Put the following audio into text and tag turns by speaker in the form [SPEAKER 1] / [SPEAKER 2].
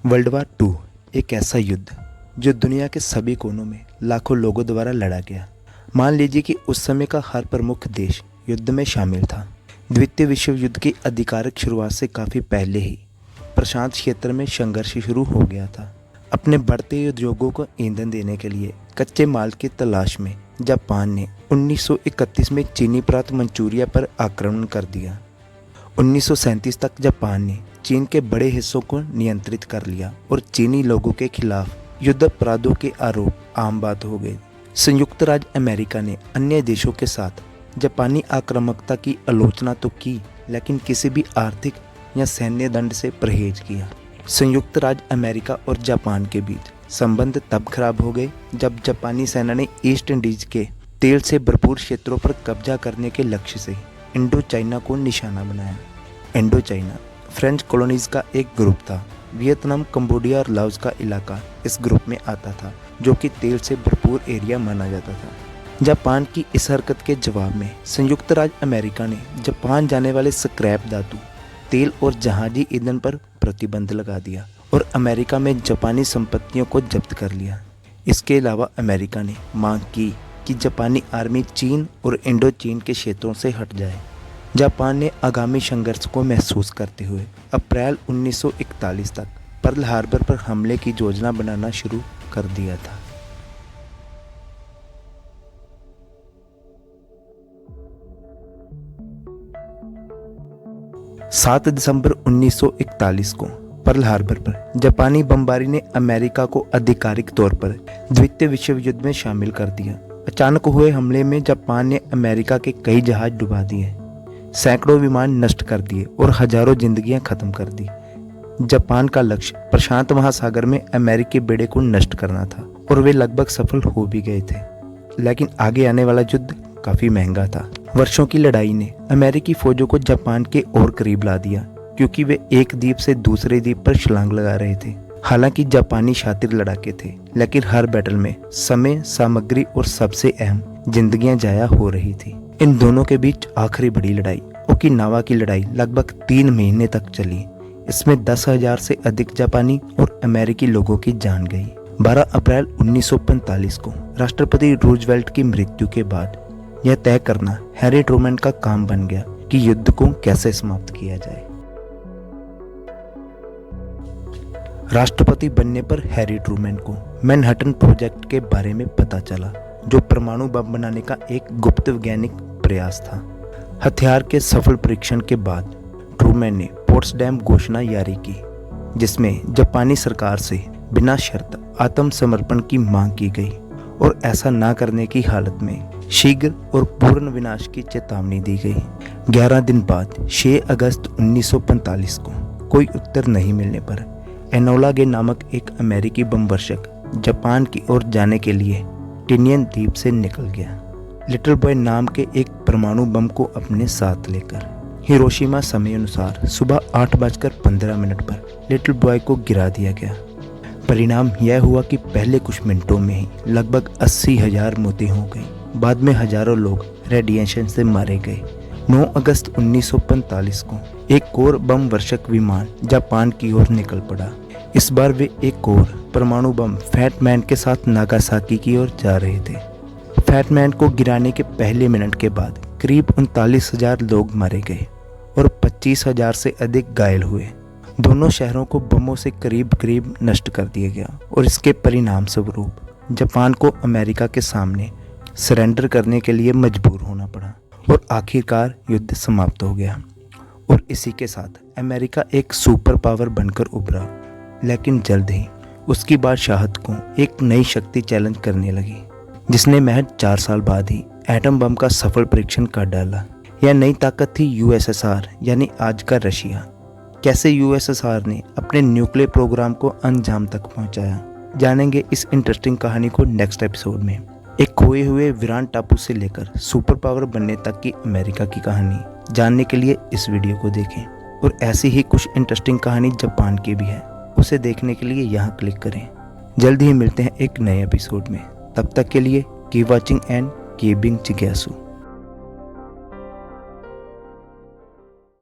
[SPEAKER 1] World war to एक ऐसा युद्ध जो दुनिया के सभी कोनों में लाखों लोगों द्वारा लड़ा गया। मान लीजिए कि उस समय का हर प्रमुख देश युद्ध में शामिल था। द्वितीय विश्व युद्ध की आधिकारिक शुरुआत से काफ़ी पहले ही प्रशांत क्षेत्र में संघर्ष शुरू हो गया था। अपने बढ़ते उद्योगों को ईंधन देने के लिए कच्चे माल की तलाश में जापान ने 1931 में चीनी प्रांत मंचूरिया पर आक्रमण कर दिया। 1937 तक जापान ने चीन के बड़े हिस्सों को नियंत्रित कर लिया और चीनी लोगों के खिलाफ युद्ध अपराधों के आरोप आम बात हो गए। संयुक्त राज्य अमेरिका ने अन्य देशों के साथ जापानी आक्रामकता की आलोचना तो की, लेकिन किसी भी आर्थिक या सैन्य दंड से परहेज किया। संयुक्त राज्य अमेरिका और जापान के बीच संबंध तब खराब हो गए जब जापानी सेना ने ईस्ट इंडीज के तेल से भरपूर क्षेत्रों पर कब्जा करने के लक्ष्य से इंडो चाइना को निशाना बनाया। इंडो चाइना फ्रेंच कॉलोनीज का एक ग्रुप था। वियतनाम, कंबोडिया और लाओस का इलाका इस ग्रुप में आता था, जो कि तेल से भरपूर एरिया माना जाता था। जापान की इस हरकत के जवाब में संयुक्त राज्य अमेरिका ने जापान जाने वाले स्क्रैप धातु, तेल और जहाजी ईंधन पर प्रतिबंध लगा दिया और अमेरिका में जापानी संपत्तियों को जब्त कर लिया। इसके अलावा अमेरिका ने मांग की कि जापानी आर्मी चीन और इंडो चीन के क्षेत्रों से हट जाए। जापान ने आगामी संघर्ष को महसूस करते हुए अप्रैल 1941 तक पर्ल हार्बर पर हमले की योजना बनाना शुरू कर दिया था। सात दिसंबर 1941 को पर्ल हार्बर पर जापानी बमबारी ने अमेरिका को आधिकारिक तौर पर द्वितीय विश्व युद्ध में शामिल कर दिया। अचानक हुए हमले में जापान ने अमेरिका के कई जहाज डुबा दिए, सैकड़ों विमान नष्ट कर दिए और हजारों जिंदगियां खत्म कर दी। जापान का लक्ष्य प्रशांत महासागर में अमेरिकी बेड़े को नष्ट करना था और वे लगभग सफल हो भी गए थे, लेकिन आगे आने वाला युद्ध काफी महंगा था। वर्षों की लड़ाई ने अमेरिकी फौजों को जापान के और करीब ला दिया, क्योंकि वे एक द्वीप से दूसरे द्वीप पर छलांग लगा रहे थे। हालांकि जापानी शातिर लड़ाके थे, लेकिन हर बैटल में समय, सामग्री और सबसे अहम जिंदगियां जाया हो रही थी। इन दोनों के बीच आखिरी बड़ी लड़ाई ओकिनावा की लड़ाई लगभग 3 महीने तक चली। इसमें 10,000 से अधिक जापानी और अमेरिकी लोगों की जान गई। 12 अप्रैल 1945 को राष्ट्रपति रूजवेल्ट की मृत्यु के बाद यह तय करना हैरी ट्रूमैन का काम बन गया कि युद्ध को कैसे समाप्त किया जाए। राष्ट्रपति बनने पर हैरी ट्रूमैन को मैनहट्टन प्रोजेक्ट के बारे में पता चला, जो परमाणु बम बनाने का एक गुप्त वैज्ञानिक प्रयास था। हथियार के सफल परीक्षण के बाद ट्रूमैन ने पोट्सडैम घोषणा जारी की, जिसमें जापानी सरकार से बिना शर्त आत्मसमर्पण की मांग की गई और ऐसा न करने की हालत में शीघ्र और पूर्ण विनाश की चेतावनी दी गई। 11 दिन बाद 6 अगस्त 1945 को कोई उत्तर नहीं मिलने पर एनोला गे नामक एक अमेरिकी बमवर्षक जापान की ओर जाने के लिए टिनियन द्वीप से निकल गया, लिटिल बॉय नाम के एक परमाणु बम को अपने साथ लेकर। हिरोशिमा समय अनुसार सुबह 8:15 पर लिटिल बॉय को गिरा दिया गया। परिणाम यह हुआ कि पहले कुछ मिनटों में ही लगभग 80,000 मौतें हो गई। बाद में हजारों लोग रेडिएशन से मारे गए। 9 अगस्त 1945 को एक और बम वर्षक विमान जापान की ओर निकल पड़ा। इस बार वे एक और परमाणु बम फैट मैन के साथ नागासाकी की ओर जा रहे थे। फैट मैन को गिराने के पहले मिनट के बाद करीब 39,000 लोग मारे गए और 25,000 से अधिक घायल हुए। दोनों शहरों को बमों से करीब करीब नष्ट कर दिया गया और इसके परिणाम स्वरूप जापान को अमेरिका के सामने सरेंडर करने के लिए मजबूर होना पड़ा और आखिरकार युद्ध समाप्त हो गया। और इसी के साथ अमेरिका एक सुपर पावर बनकर उभरा, लेकिन जल्द ही उसकी बादशाहत को एक नई शक्ति चैलेंज करने लगी, जिसने महज 4 साल बाद ही एटम बम का सफल परीक्षण कर डाला। यह नई ताकत थी यूएसएसआर, यानी आज का रशिया। कैसे यूएसएसआर ने अपने न्यूक्लियर प्रोग्राम को अंजाम तक पहुंचाया, जानेंगे इस इंटरेस्टिंग कहानी को नेक्स्ट एपिसोड में। एक खोए हुए वीरान टापू से लेकर सुपर पावर बनने तक की अमेरिका की कहानी जानने के लिए इस वीडियो को देखें। और ऐसी ही कुछ इंटरेस्टिंग कहानी जापान की भी है, उसे देखने के लिए यहाँ क्लिक करें। जल्द ही मिलते हैं एक नए एपिसोड में। तब तक के लिए keep watching and keep being जिज्ञासु।